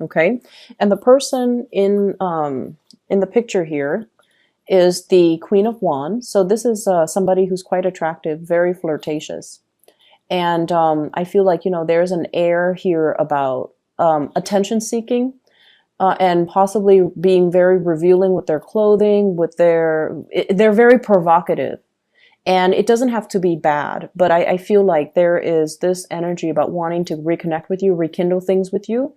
Okay. And the person in the picture here is the Queen of Wands. So this is somebody who's quite attractive, very flirtatious. And I feel like, there's an air here about attention seeking, and possibly being very revealing with their clothing, they're very provocative. And it doesn't have to be bad, but I feel like there is this energy about wanting to reconnect with you, rekindle things with you,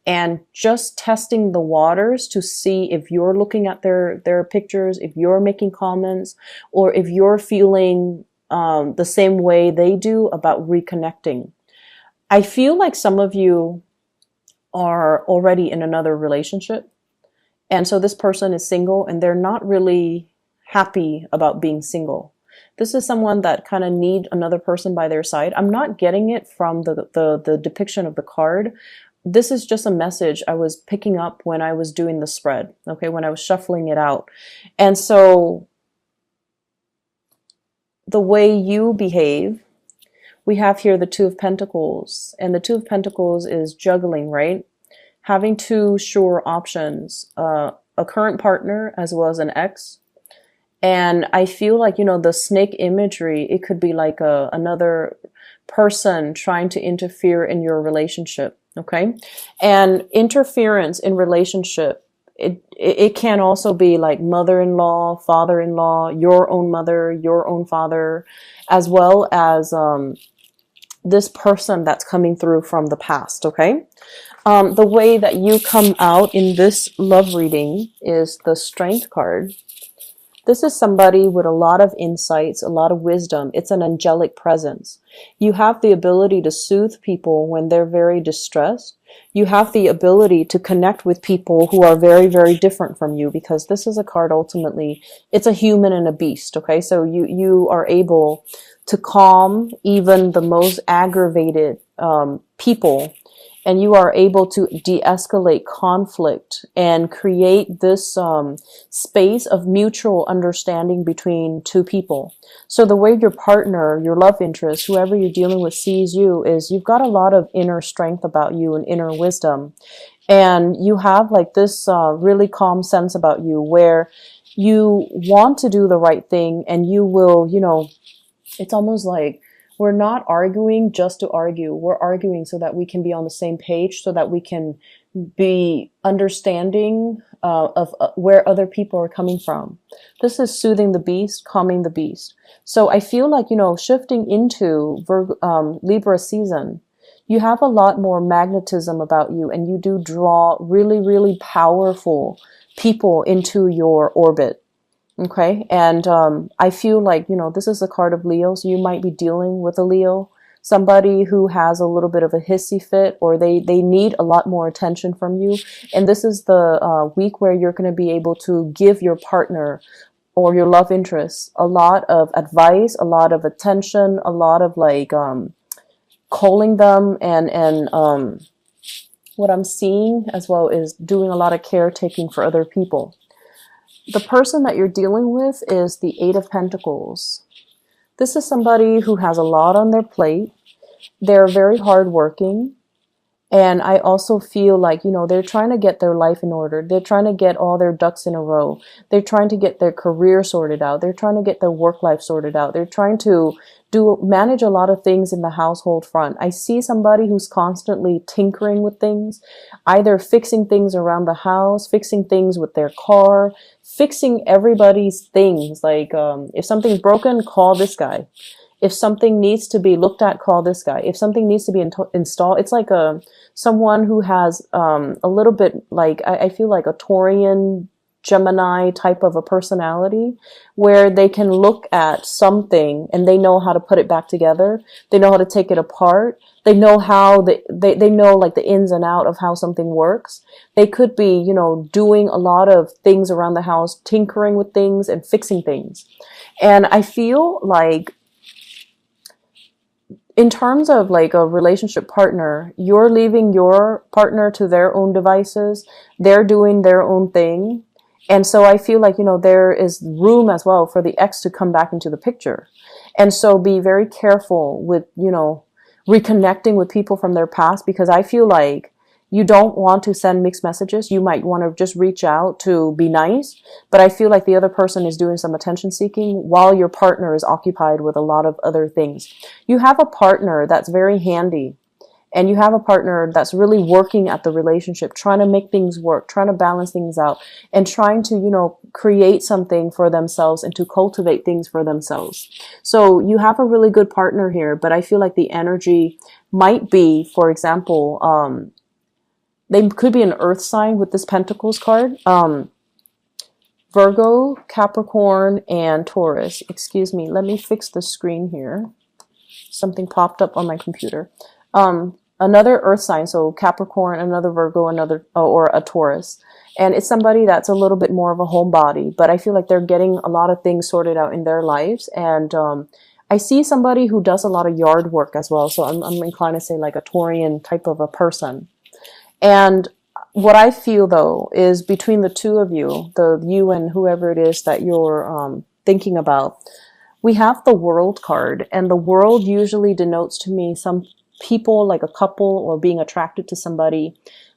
and just testing the waters to see if you're looking at their pictures, if you're making comments, or if you're feeling the same way they do about reconnecting. I feel like some of you are already in another relationship. And so this person is single and they're not really happy about being single. This is someone that kind of need another person by their side. I'm not getting it from the depiction of the card. This is just a message I was picking up when I was doing the spread, okay, when I was shuffling it out. And so the way you behave, we have here the Two of Pentacles, and the Two of Pentacles is juggling, right? Having two sure options, a current partner as well as an ex. And I feel like, the snake imagery, it could be like another person trying to interfere in your relationship, okay? And interference in relationship, it can also be like mother-in-law, father-in-law, your own mother, your own father, as well as this person that's coming through from the past, okay? The way that you come out in this love reading is the Strength card. This is somebody with a lot of insights, a lot of wisdom. It's an angelic presence. You have the ability to soothe people when they're very distressed. You have the ability to connect with people who are very, very different from you, because this is a card ultimately, it's a human and a beast, okay? So you are able to calm even the most aggravated people, and you are able to de-escalate conflict and create this space of mutual understanding between two people. So the way your partner, your love interest, whoever you're dealing with sees you is you've got a lot of inner strength about you and inner wisdom. And you have like this really calm sense about you where you want to do the right thing, and you will, it's almost like we're not arguing just to argue. We're arguing so that we can be on the same page, so that we can be understanding of where other people are coming from. This is soothing the beast, calming the beast. So I feel like, shifting into Libra season, you have a lot more magnetism about you, and you do draw really, really powerful people into your orbit. Okay. And I feel like, this is a card of Leo. So you might be dealing with a Leo, somebody who has a little bit of a hissy fit, or they need a lot more attention from you. And this is the week where you're going to be able to give your partner or your love interest a lot of advice, a lot of attention, a lot of like calling them, and what I'm seeing as well is doing a lot of caretaking for other people. The person that you're dealing with is the Eight of Pentacles. This is somebody who has a lot on their plate. They're very hardworking. And I also feel like, they're trying to get their life in order. They're trying to get all their ducks in a row. They're trying to get their career sorted out. They're trying to get their work life sorted out. They're trying to manage a lot of things in the household front. I see somebody who's constantly tinkering with things, either fixing things around the house, fixing things with their car, fixing everybody's things. Like, if something's broken, call this guy. If something needs to be looked at, call this guy. If something needs to be installed, it's like someone who has a little bit like, I feel like a Taurian Gemini type of a personality, where they can look at something and they know how to put it back together. They know how to take it apart. They know how they know like the ins and out of how something works. They could be, doing a lot of things around the house, tinkering with things and fixing things. And I feel like, in terms of like a relationship partner, you're leaving your partner to their own devices. They're doing their own thing. And so I feel like, there is room as well for the ex to come back into the picture. And so be very careful with, reconnecting with people from their past, because I feel like You don't want to send mixed messages. You might want to just reach out to be nice, but I feel like the other person is doing some attention seeking while your partner is occupied with a lot of other things. You have a partner that's very handy, and you have a partner that's really working at the relationship, trying to make things work, trying to balance things out, and trying to, create something for themselves and to cultivate things for themselves. So you have a really good partner here, but I feel like the energy might be, for example, they could be an earth sign with this Pentacles card. Virgo, Capricorn, and Taurus. Excuse me, let me fix the screen here. Something popped up on my computer. Another earth sign, so Capricorn, another Virgo, another, or a Taurus. And it's somebody that's a little bit more of a homebody, but I feel like they're getting a lot of things sorted out in their lives. And I see somebody who does a lot of yard work as well. So I'm inclined to say like a Taurian type of a person. And what I feel though is between the two of you, you and whoever it is that you're thinking about, we have the World card, and the World usually denotes to me some people, like a couple, or being attracted to somebody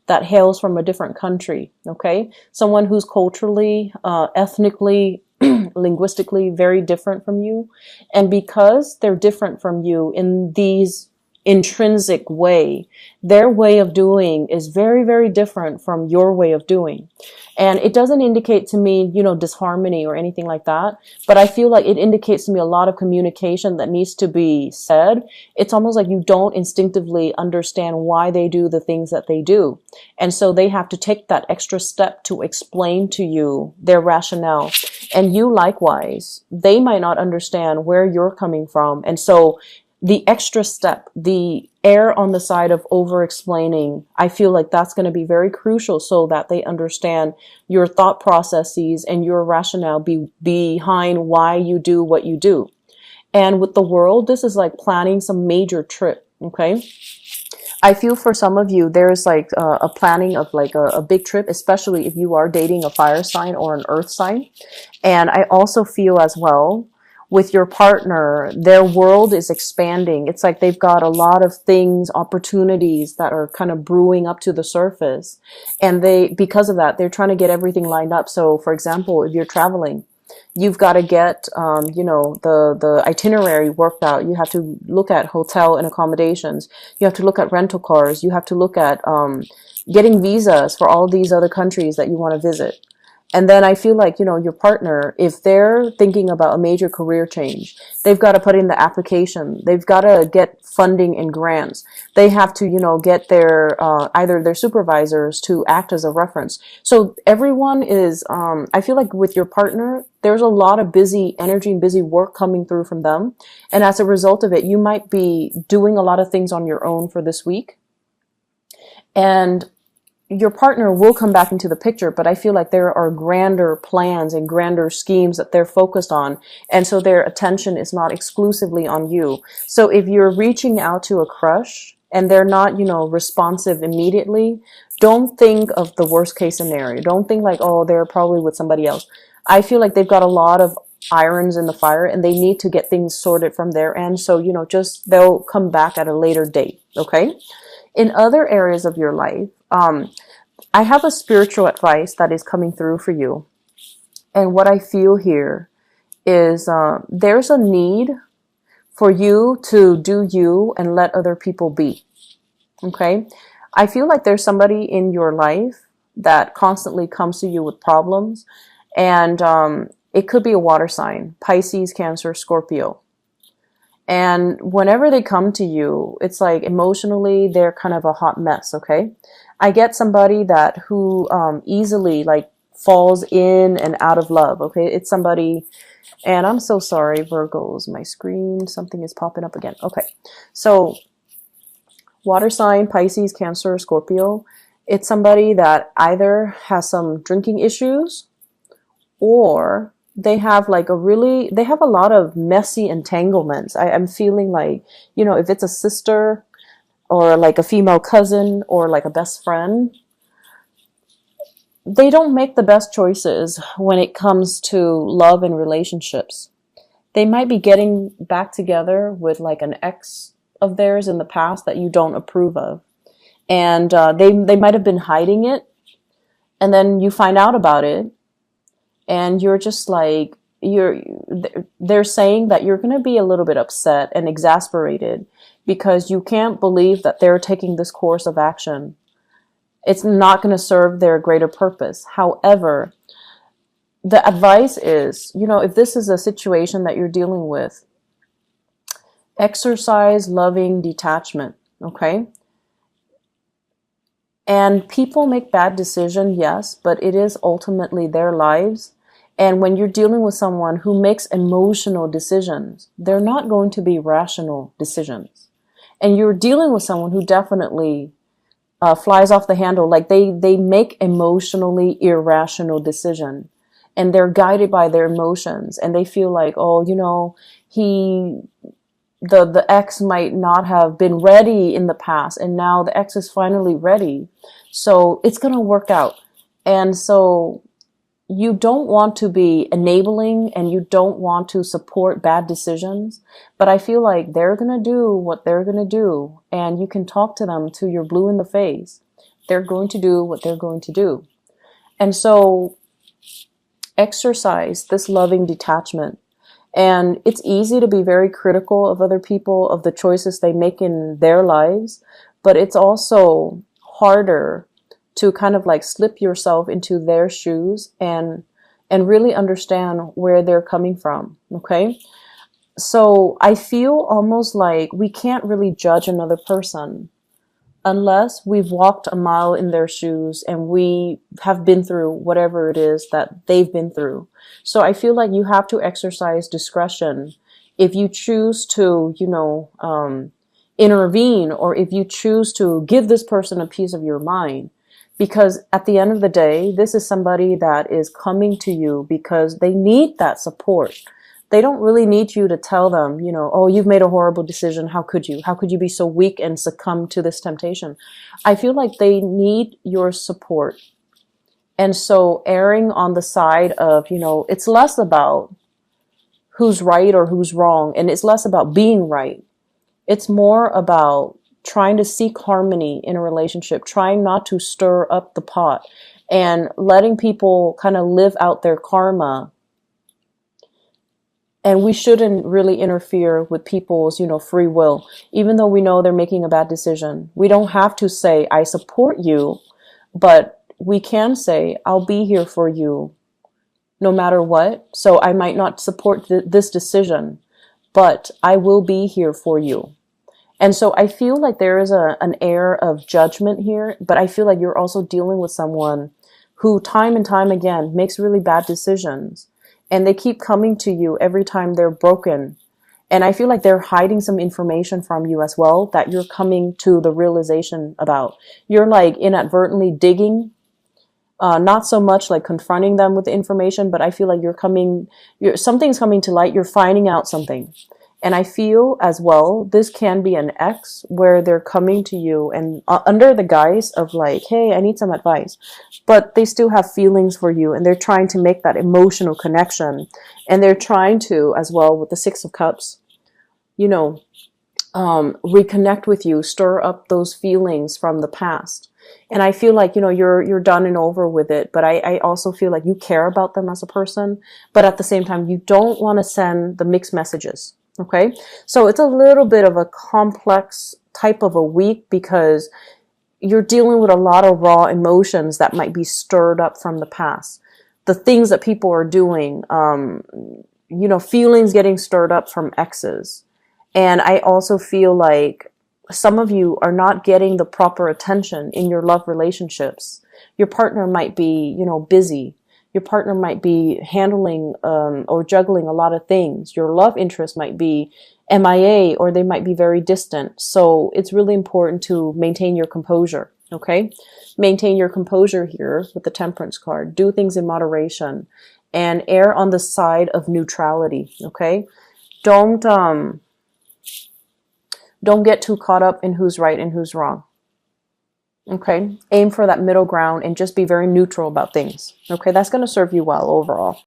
that hails from a different country, okay? Someone who's culturally, ethnically, linguistically very different from you. And because they're different from you in these intrinsic way, their way of doing is very, very different from your way of doing. And it doesn't indicate to me, disharmony or anything like that, but I feel like it indicates to me a lot of communication that needs to be said. It's almost like you don't instinctively understand why they do the things that they do. And so they have to take that extra step to explain to you their rationale. And you likewise, they might not understand where you're coming from. And so the extra step, the err on the side of over-explaining, I feel like that's going to be very crucial so that they understand your thought processes and your rationale behind why you do what you do. And with the World, this is like planning some major trip, okay? I feel for some of you, there's like a planning of like a big trip, especially if you are dating a fire sign or an earth sign. And I also feel as well, with your partner, their world is expanding. It's like they've got a lot of things, opportunities that are kind of brewing up to the surface. And because of that, they're trying to get everything lined up. So for example, if you're traveling, you've got to get, the itinerary worked out. You have to look at hotel and accommodations. You have to look at rental cars. You have to look at, getting visas for all these other countries that you want to visit. And then I feel like, your partner, if they're thinking about a major career change, they've got to put in the application. They've got to get funding and grants. They have to, get their, either their supervisors to act as a reference. So everyone is, I feel like with your partner, there's a lot of busy energy and busy work coming through from them. And as a result of it, you might be doing a lot of things on your own for this week. And your partner will come back into the picture, but I feel like there are grander plans and grander schemes that they're focused on. And so their attention is not exclusively on you. So if you're reaching out to a crush and they're not, responsive immediately, don't think of the worst case scenario. Don't think like, oh, they're probably with somebody else. I feel like they've got a lot of irons in the fire and they need to get things sorted from their end. So, they'll come back at a later date. Okay. In other areas of your life, I have a spiritual advice that is coming through for you. And what I feel here is there's a need for you to do you and let other people be. Okay? I feel like there's somebody in your life that constantly comes to you with problems. And it could be a water sign, Pisces, Cancer, Scorpio. And whenever they come to you, it's like emotionally, they're kind of a hot mess, okay? I get somebody who easily like falls in and out of love, okay? It's somebody, and I'm so sorry, Virgos, my screen, something is popping up again. Okay, so water sign, Pisces, Cancer, Scorpio, it's somebody that either has some drinking issues or they have they have a lot of messy entanglements. I'm feeling like, if it's a sister or like a female cousin or like a best friend, they don't make the best choices when it comes to love and relationships. They might be getting back together with like an ex of theirs in the past that you don't approve of. and they might have been hiding it, and then you find out about it, and you're just like, they're saying that you're going to be a little bit upset and exasperated because you can't believe that they're taking this course of action. It's not going to serve their greater purpose. However, the advice is, if this is a situation that you're dealing with, exercise loving detachment, okay? And people make bad decisions, yes, but it is ultimately their lives. And when you're dealing with someone who makes emotional decisions, they're not going to be rational decisions. And you're dealing with someone who definitely flies off the handle. Like they make emotionally irrational decisions, and they're guided by their emotions, and they feel like, oh, the ex might not have been ready in the past, and now the ex is finally ready. So it's going to work out. And so you don't want to be enabling, and you don't want to support bad decisions, but I feel like they're going to do what they're going to do, and you can talk to them till you're blue in the face. They're going to do what they're going to do. And so exercise this loving detachment. And it's easy to be very critical of other people, of the choices they make in their lives, but it's also harder to kind of like slip yourself into their shoes and really understand where they're coming from, okay? So I feel almost like we can't really judge another person unless we've walked a mile in their shoes and we have been through whatever it is that they've been through. So I feel like you have to exercise discretion if you choose to, intervene, or if you choose to give this person a piece of your mind. Because at the end of the day, this is somebody that is coming to you because they need that support. They don't really need you to tell them, oh, you've made a horrible decision. How could you? How could you be so weak and succumb to this temptation? I feel like they need your support. And so erring on the side of, it's less about who's right or who's wrong, and it's less about being right. It's more about trying to seek harmony in a relationship, trying not to stir up the pot, and letting people kind of live out their karma. And we shouldn't really interfere with people's, free will, even though we know they're making a bad decision. We don't have to say, I support you, but we can say, I'll be here for you no matter what. So I might not support this decision, but I will be here for you. And so I feel like there is an air of judgment here, but I feel like you're also dealing with someone who time and time again makes really bad decisions. And they keep coming to you every time they're broken. And I feel like they're hiding some information from you as well that you're coming to the realization about. You're like inadvertently digging, not so much like confronting them with the information, but I feel like something's coming to light. You're finding out something. And I feel as well, this can be an ex where they're coming to you and under the guise of like, hey, I need some advice. But they still have feelings for you, and they're trying to make that emotional connection. And they're trying to, as well, with the Six of Cups, reconnect with you, stir up those feelings from the past. And I feel like, you're done and over with it. But I also feel like you care about them as a person. But at the same time, you don't want to send the mixed messages. Okay, so it's a little bit of a complex type of a week because you're dealing with a lot of raw emotions that might be stirred up from the past. The things that people are doing, feelings getting stirred up from exes. And I also feel like some of you are not getting the proper attention in your love relationships. Your partner might be, busy. Your partner might be handling or juggling a lot of things. Your love interest might be MIA, or they might be very distant. So it's really important to maintain your composure, okay? Maintain your composure here with the Temperance card. Do things in moderation and err on the side of neutrality, okay? Don't get too caught up in who's right and who's wrong. Okay, aim for that middle ground and just be very neutral about things. Okay, that's going to serve you well overall.